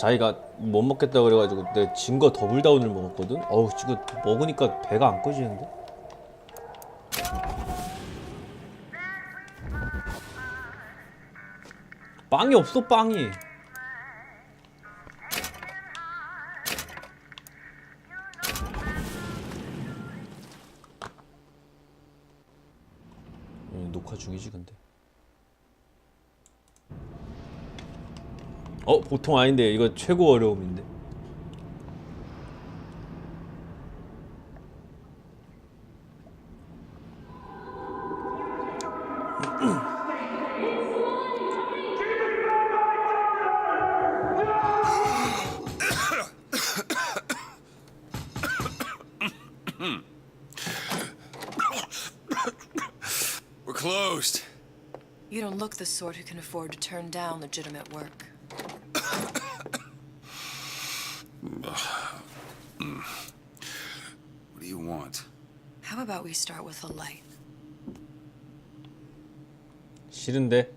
자기가 못 먹겠다 그래가지고 내 진 거 더블다운을 먹었거든. 어우 지금 먹으니까 배가 안 꺼지는데. 빵이 없어 빵이. 녹화 중이지 근데. 보통 아닌데 이거 최고 어려움인데. We're closed. You don't look the sort who can afford to turn down legitimate work. What do you want? How about we start with a light? 싫은데.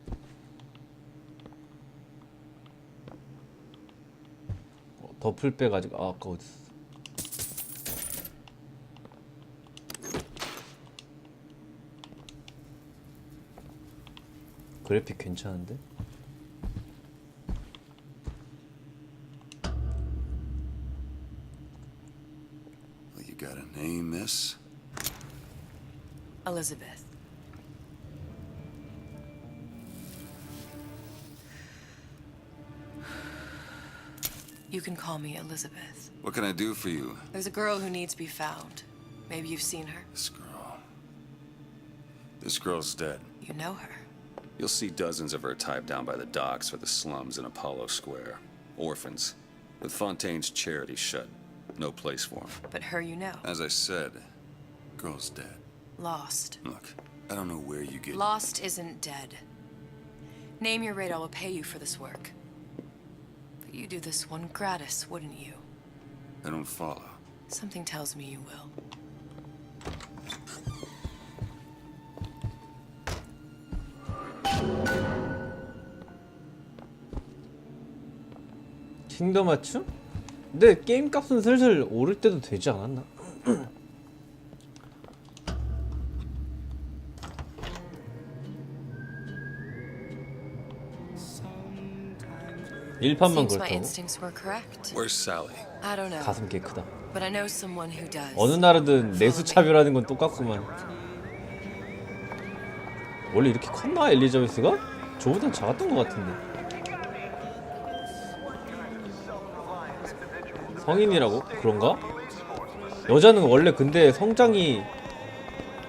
덮을 빼가지고 아까 어딨어. 그래픽 괜찮은데? Well, you got a name, miss? Elizabeth. You can call me Elizabeth. What can I do for you? There's a girl who needs to be found. Maybe you've seen her. This girl. This girl's dead. You know her. You'll see dozens of her tied down by the docks or the slums in Apollo Square. Orphans. With Fontaine's charity shut. No place for them. But her you know. As I said, girl's dead. Lost. Look, I don't know where you get... Lost isn't dead. Name your rate, I will pay you for this work. But you do this one gratis, wouldn't you? I don't follow. Something tells me you will. 킹덤 맞춤? 근데 게임 값은 슬슬 오를 때도 되지 않았나? 일판만 Seems my 그렇다고? instincts were correct. Where's Sally? I don't know, 가슴 꽤 크다. but I know someone who does. 어느 나라든 내수 차별하는 건 똑같구만. 원래 이렇게 컸나 엘리자베스가? 저보단 작았던 것 같은데. 성인이라고? 그런가? 여자는 원래 근데 성장이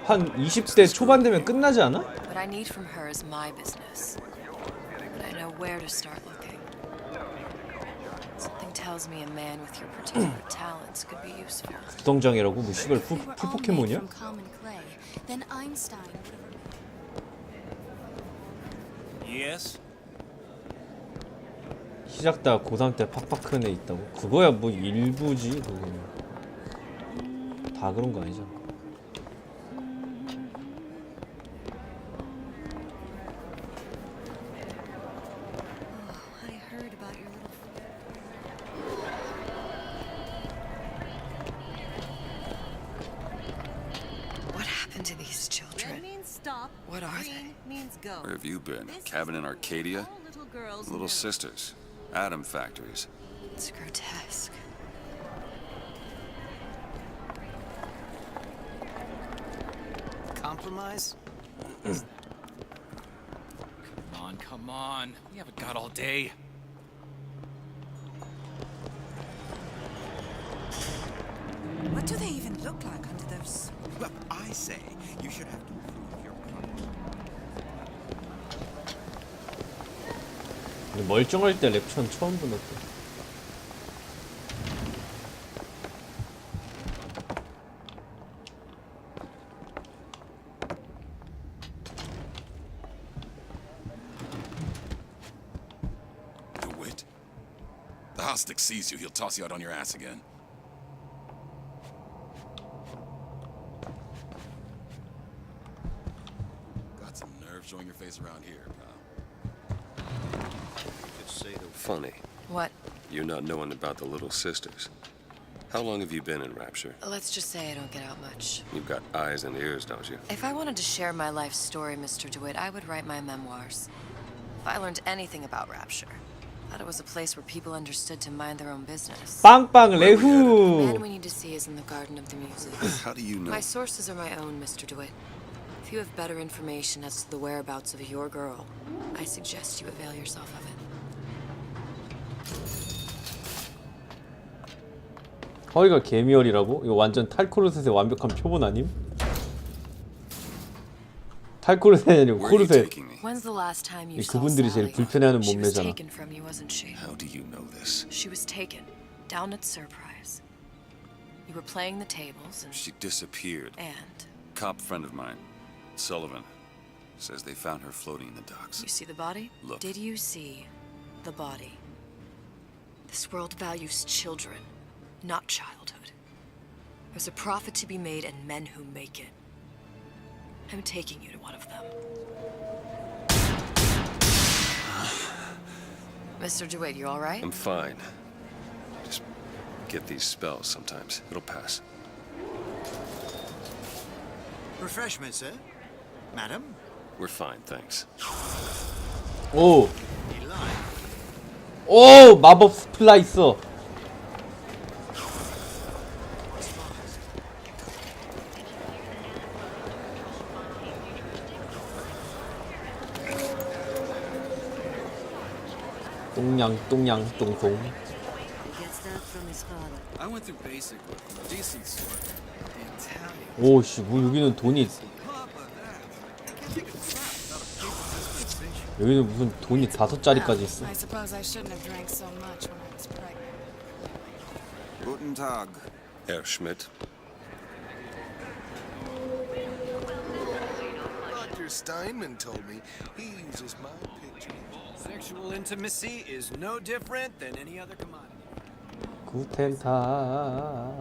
한 20대 초반 되면 끝나지 않아? What I need from her is my business. But I know where to start looking. Something tells me a man with your particular talents could be useful. 부성장이라고? 뭐 씨발 풀 포켓몬이야? Yes. 시작다 고3 때 팍팍 큰 애 있다고? 그거야 뭐 일부지 그거는. 다 그런 거 아니잖아. I heard about your little... What happened to these children? What are they? Where have you been? Cabin in Arcadia? Little sisters. Atom factories. It's grotesque. Compromise? Come on. We haven't got all day. What do they even look like under those? Well, I say you should have to prove your point. 근데 멀쩡할 때 랩천 처음 보는데. DeWitt? The Hostic sees you, he'll toss you out on your ass again. Got some nerve showing your face around here, pal. Funny. What? You're not knowing about the Little Sisters. How long have you been in Rapture? Let's just say I don't get out much. You've got eyes and ears, don't you? If I wanted to share my life story, Mr. DeWitt, I would write my memoirs. If I learned anything about Rapture, I thought it was a place where people understood to mind their own business. 빵빵 The man 레후. we need to see is in the Garden of the Muses. How do you know? My sources are my own, Mr. DeWitt. If you have better information as to the whereabouts of your girl, I suggest you avail yourself of it. 허리가 개미열이라고? 이거 완전 탈코르셋의 완벽한 표본 아님? 탈코르셋이 아니고 Where are you 코르셋. taking me? When's the last time you saw 그분들이 제일 Sally? 불편해하는 She was 몸매잖아. taken from you, wasn't she? How do you know this? She was taken down at Surprise. You were playing the tables She disappeared. and Cop friend of mine, Sullivan, says they found her floating in the docks. you see the body? Look. Did you see the body? This world values children, not childhood. There's a profit to be made and men who make it. I'm taking you to one of them. Mr. DeWitt, you all right? I'm fine. Just get these spells sometimes. It'll pass. Refreshment, sir? Madam? We're fine, thanks. 오, You lie. 오 마법 스플라이서. 똥냥 똥냥 똥송. Gets that from his father. I went through basic with decent sort. The Italian. 오씨, 뭐 여기는 돈이 여기는 무슨 돈이 5짜리까지 있어. I suppose I shouldn't have drank so much when I was pregnant. Guten Tag. Herr Schmidt. Dr. Steinman told me he uses my picture. Sexual intimacy is no different than any other commodity. 구텐타.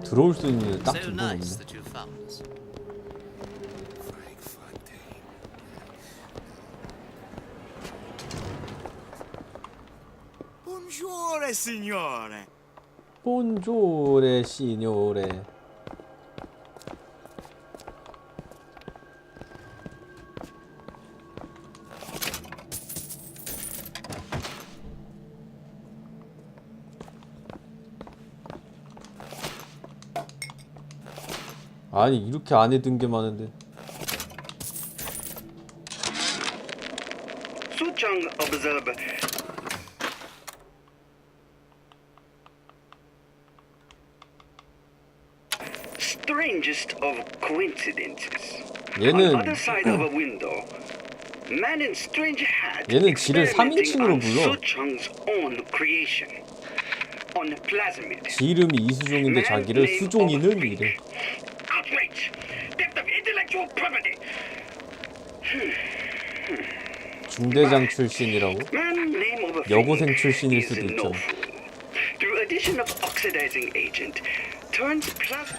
들어올 수 있는 딱히 So 뭐 nice 없네. that you found us. Frank Fontaine. Buongiorno, signore. 본조레 시뇨레. 아니 이렇게 안에 든 게 많은데. Suchang observe strangest of coincidences. 얘는 On other side of a window, man in strange hat 얘는 지를 experimenting 3인칭으로 on 불러. Suchang's own creation. On plasmid. 지 이름이 이수종인데 자기를 수종이는 이래. Outrage! Theft of intellectual property! 중대장 출신이라고? Man name of a 여고생 thing 출신일 is 수도 no 있잖아. fool. Through addition of oxidizing agent, turns plasma.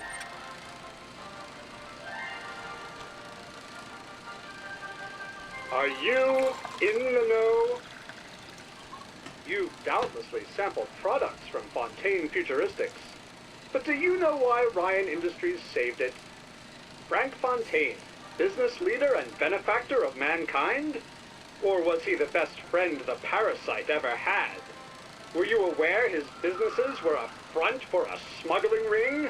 Are you in the know? You've doubtlessly sampled products from Fontaine Futuristics. But do you know why Ryan Industries saved it? Frank Fontaine, business leader and benefactor of mankind? Or was he the best friend the parasite ever had? Were you aware his businesses were a front for a smuggling ring?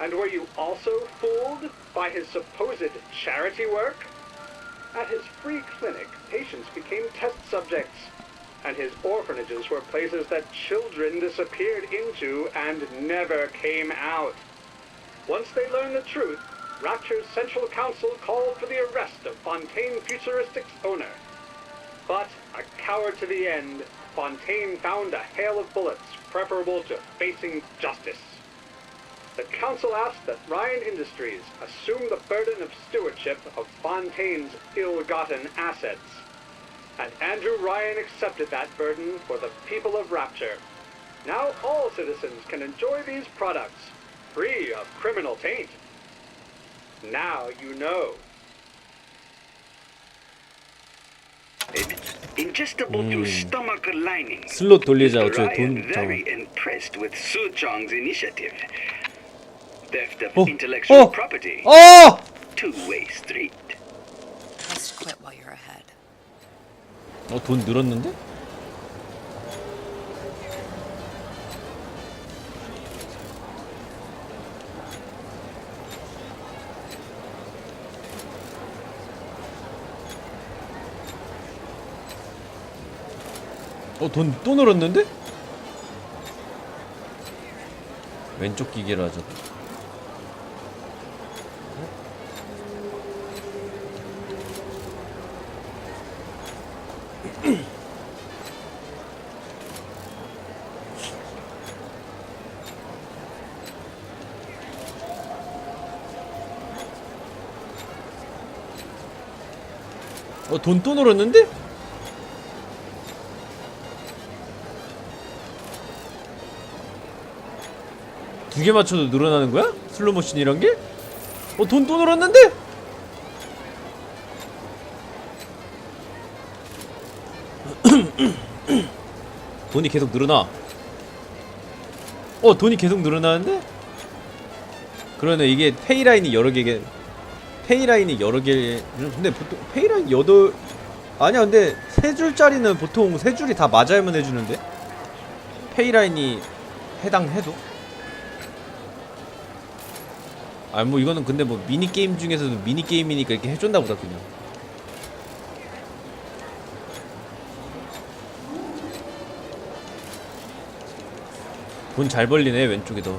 And were you also fooled by his supposed charity work? At his free clinic, patients became test subjects, and his orphanages were places that children disappeared into and never came out. Once they learned the truth, Rapture's Central Council called for the arrest of Fontaine Futuristics' owner. But, a coward to the end, Fontaine found a hail of bullets preferable to facing justice. The council asked that Ryan Industries assume the burden of stewardship of Fontaine's ill-gotten assets. And Andrew Ryan accepted that burden for the people of Rapture. Now all citizens can enjoy these products free of criminal taint. Now you know. Ingestible to stomach lining. 슬롯 돌리자. Mr. 어차피 Ryan 돈 very 잠깐. impressed with Su Chong's initiative. Theft of Oh, intellectual oh, property. 어! Two-way street. Let's quit while you're ahead. 돈 늘었는데? 돈 또 늘었는데? 왼쪽 기계로 하자. 돈 또 늘었는데? 두 개 맞춰도 늘어나는 거야? 슬로모션 이런 게? 돈 또 늘었는데? 돈이 계속 늘어나. 돈이 계속 늘어나는데? 그러네. 이게 페이라인이 여러 개. 페이라인이 여러 개. 근데 보통 페이라인 8. 아니야. 근데 3줄짜리는 보통 3줄이 다 맞아야만 해주는데? 페이라인이 해당해도? 뭐 이거는 근데 뭐 미니게임 중에서도 미니게임이니까 이렇게 해줬나 보다 그냥. 돈 잘 벌리네 왼쪽이 더.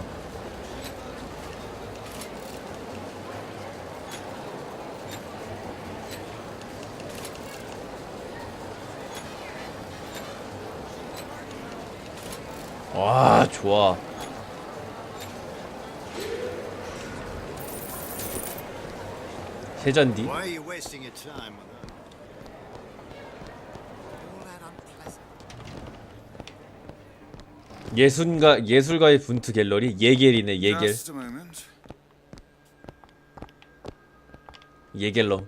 와 좋아. 해잔디. Why are you wasting your time with her? All that unpleasant. 예술가의 분투 갤러리. 예겔이네 예겔. Just a moment. 예겔럼.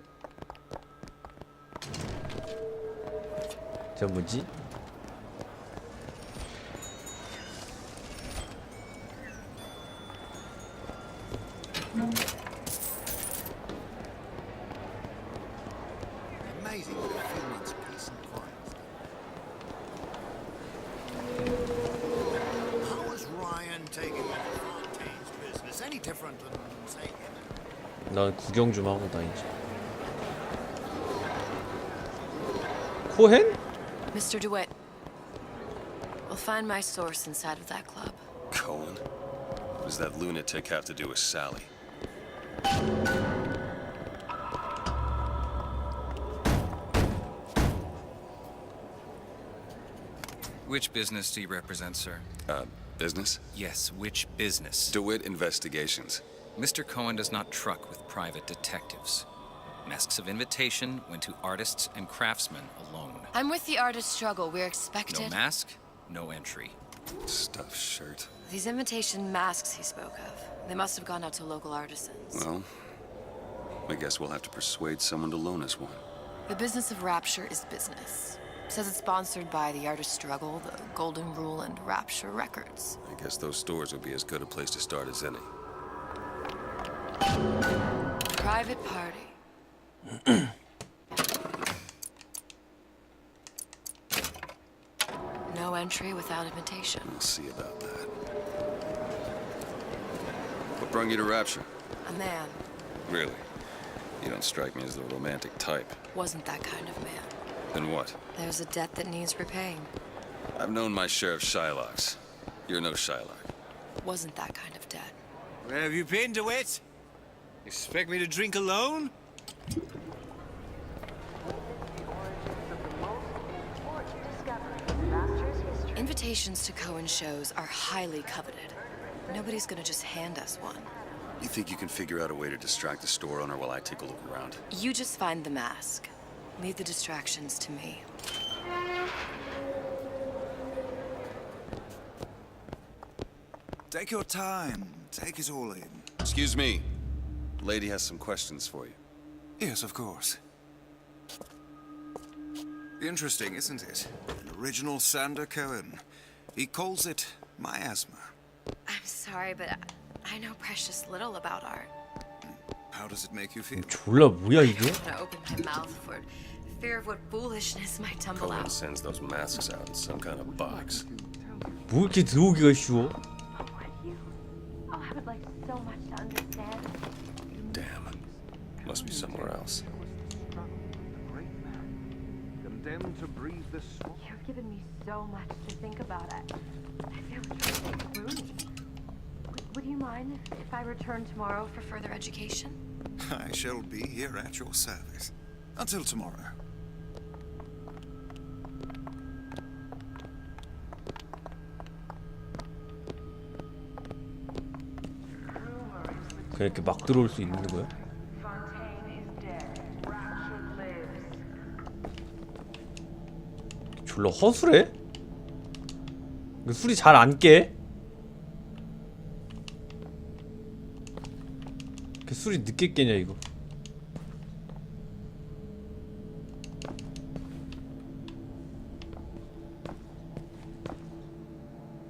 저 뭐지? Amazing what a few months peace and quiet. How was Ryan taking over Fontaine's business? Any different than, say, him? 난 구경 좀 하고 다니지. 코헨? Mr. DeWitt, we'll find my source inside of that club. Cohen? What does that lunatic have to do with Sally? Which business do you represent, sir? Business? Yes, which business? DeWitt Investigations. Mr. Cohen does not truck with private detectives. Masks of invitation went to artists and craftsmen alone. I'm with the artist struggle. We're No expected. mask, no entry. Stuffed shirt. These invitation masks he spoke of, they must have gone out to local artisans. Well, I guess we'll have to persuade someone to loan us one. The business of Rapture is business. Says it's sponsored by the artist struggle, the Golden Rule, and Rapture Records. I guess those stores would be as good a place to start as any. Private party. No entry without invitation. We'll see about that. What brought you to Rapture? A man Really? You don't strike me as the romantic type. wasn't that kind of man. Then what? There's a debt that needs repaying. I've known my share of Shylocks. You're no Shylock. Wasn't that kind of debt. Where have you been, DeWitt? Expect me to drink alone? Invitations to Cohen shows are highly coveted. Nobody's gonna just hand us one. You think you can figure out a way to distract the store owner while I take a look around? You just find the mask. Leave the distractions to me. Take your time. take it all in. Excuse me. Lady has some questions for you. Yes, of course. Interesting, isn't it? An original Sander Cohen. He calls it miasma. I'm sorry, but I know precious little about art. How does it make you feel? 졸라 뭐야 I 이게? don't want to open my mouth for fear of what foolishness might tumble Cohen out. sends those masks out in some kind of box. 뭐 이렇게 들어오기가 쉬워? I would like so much to understand. Damn. Must be somewhere else. Condemned to breathe the swamp. You've given me so much to think about. I feel truly gloomy. Would you mind if I return tomorrow For further education? I shall be here at your service. Until tomorrow. 그냥 이렇게 막 들어올 수 있는 거야? 졸라 허술해? 그 술이 잘 안 깨? 그 술이 늦게 깨냐 이거?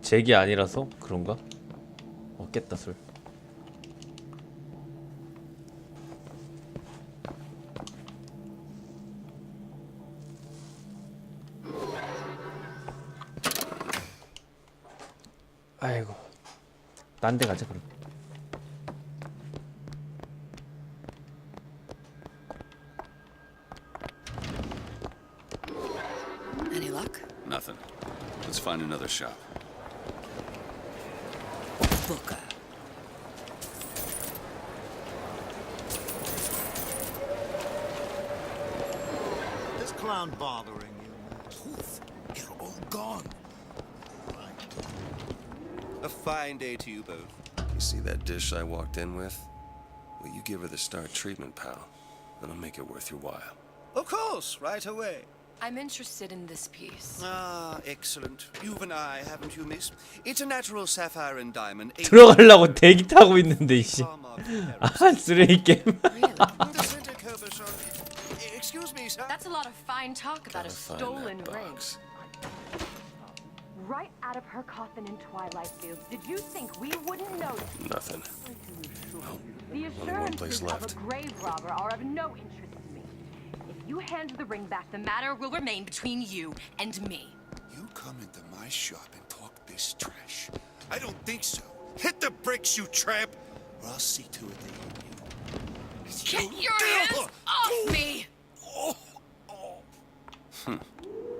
잭이 아니라서 그런가? 깼다 술. 아이고, 딴 데 가자 그럼. Any luck? Nothing. Let's find another shop. Booker. This clown bothering you? Poof, they're all gone. A fine day to you both. You see that dish I walked in with? Well, you give her the star treatment, pal. That'll make it worth your while. Of course, right away. I'm interested in this piece. Ah, excellent. You've an eye, haven't you, miss? It's a natural sapphire and diamond. 들어가려고 대기 타고 있는데 이씨. 아 쓰레기 게임. Really? The center curvature. Excuse me, sir. That's a lot of fine talk about a Gotta find stolen that ring. box. right out of her coffin in Twilight Fields? Did you think we wouldn't notice? Nothing. The one place assurances of left. a grave robber are of no interest to me. If you hand the ring back, The matter will remain between you and me. You come into my shop and talk this trash. I don't think so. Hit the bricks, you tramp, or I'll see to it that you... Get your hands off me!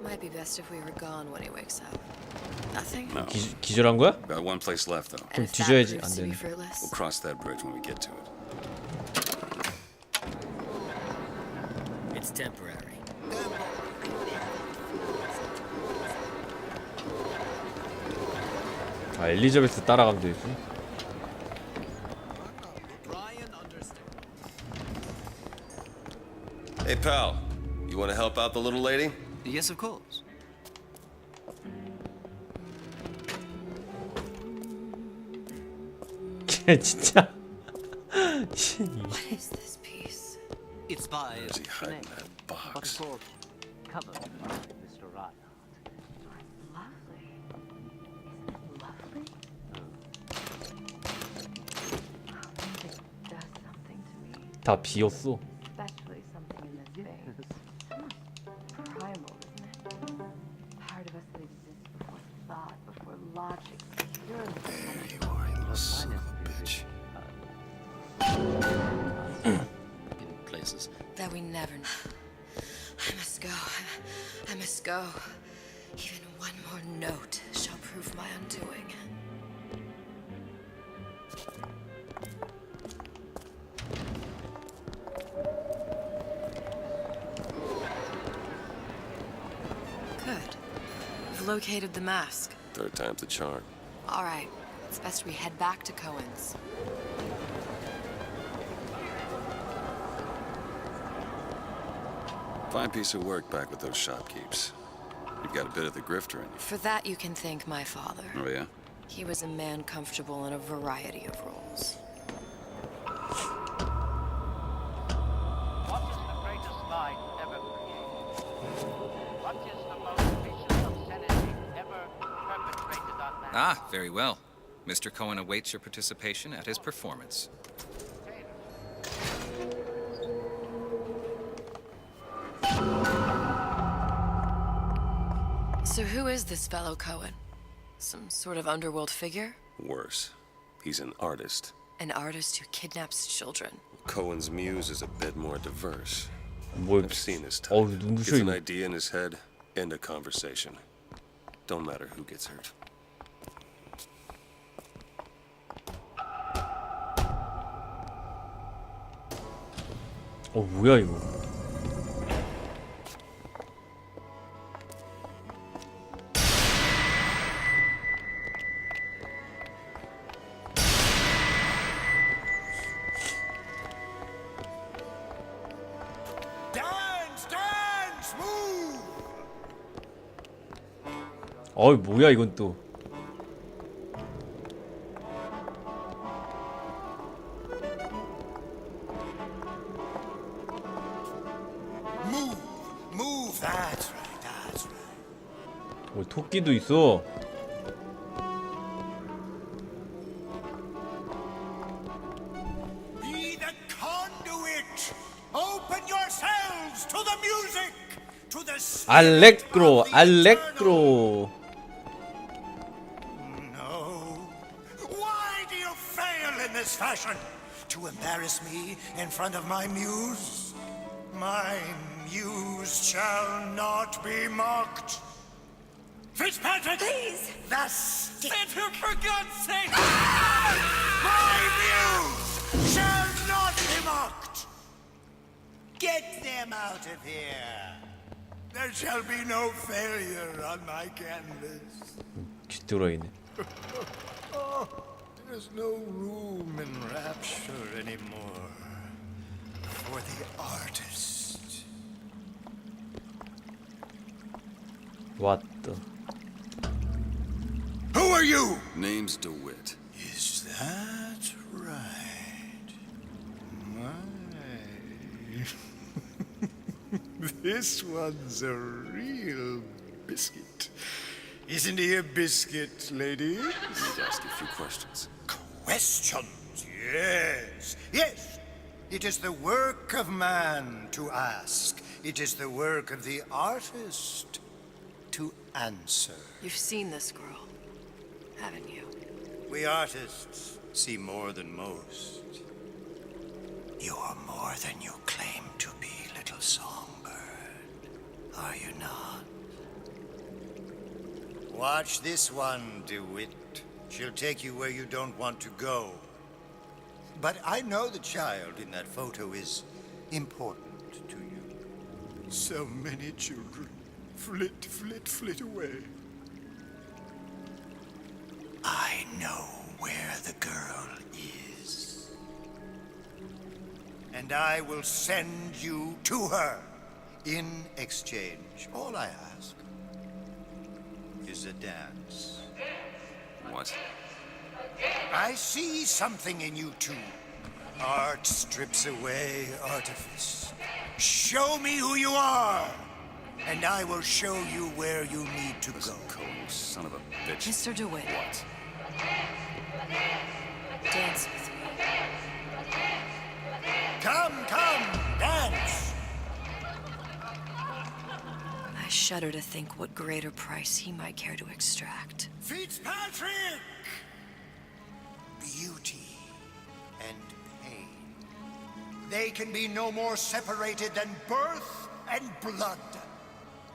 Might be best if we were gone when he wakes up. Nothing? No. 기절한 거야? Got one place left, though. And if that 뒤져야지, proves 안 to be 되네. fruitless, We'll cross that bridge when we get to it. It's temporary. 아 엘리자베스 따라가면 되지. Hey, pal. You want to help out the little lady? Yes, of course. 걔 진짜. what is this piece? It's by Where's he hiding that box? cover, Mr. Reinhardt. lovely. Isn't it lovely? Music does something to me, 다 비었어. especially something in this vein. Almost primal, isn't it? Part of us that exists before thought, before logic, purely. There you are, you little son of a bitch. In places. That we never know. I must go. I must go. Even one more note shall prove my undoing. Good. We've located the mask. Third time's the charm. All right. It's best we head back to Cohen's. Fine piece of work back with those shopkeepers. You've got a bit of the grifter in you. For that, you can thank my father. Oh, yeah? He was a man comfortable in a variety of roles. What is the greatest line ever created? What is the most vicious obscenity ever perpetrated on man? Ah, very well. Mr. Cohen awaits your participation at his performance. So who is this fellow Cohen? Some sort of underworld figure? Worse, he's an artist. An artist who kidnaps children. Cohen's muse is a bit more diverse. 뭘? I've seen his type. 어우, 눈부셔 Gets an 이거. idea in his head, end a conversation. Don't matter who gets hurt. 뭐야 이거? Dance, dance, move. 뭐야 이건 또? Move, move. That's right, that's right. 토끼도 있어. Be the conduit. Open yourselves to the music, to the 알레그로, 알레그로. No. Why do you fail in this fashion? To embarrass me in front of my muse? My muse shall not be mocked. Fitzpatrick! Please! Thus, for God's sake! My muse shall not be mocked! Get them out of here! There shall be no failure on my canvas. 귀뚜라이네. There's no room in rapture anymore for the artist. 왔다. Who are you? Name's DeWitt. Is that right? My. This one's a real biscuit. Isn't he a biscuit, lady? Need to ask a few questions. Questions? Yes. Yes. It is the work of man to ask. It is the work of the artist to answer. You've seen this girl, haven't you? We artists see more than most. You are more than you claim to be, little songbird. Are you not? Watch this one, DeWitt. She'll take you where you don't want to go. But I know the child in that photo is important to you. So many children flit, flit, flit away. I know where the girl is. And I will send you to her. In exchange, all I ask is a dance. What? I see something in you two. Art strips away artifice. Show me who you are, and I will show you where you need to Listen, go. Cohen, you son of a bitch. Mr. DeWitt. What? Dance with me. Come, dance! I shudder to think what greater price he might care to extract. Fitzpatrick! Beauty and pain. They can be no more separated than birth and blood.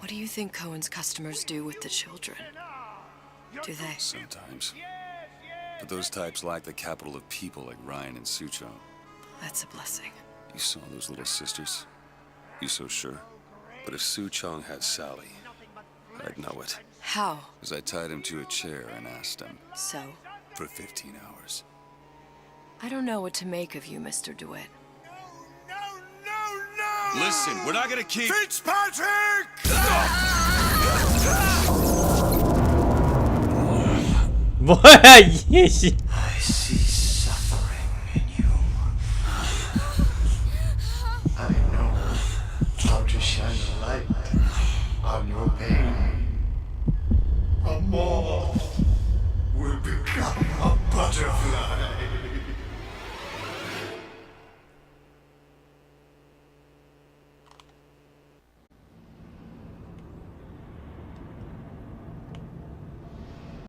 What do you think Cohen's customers do with the children? Do they? Sometimes. But those types lack the capital of people like Ryan and Sucho. That's a blessing. You saw those little sisters? You so sure? But if Su Chong had Sally, I'd know it. How? As I tied him to a chair and asked him. So? For 15 hours. I don't know what to make of you, Mr. DeWitt. No! Listen, we're not gonna keep... Fitzpatrick! 뭐야 이게 씨. I see suffering in you. I know how to shine a light on your pain. A moth will become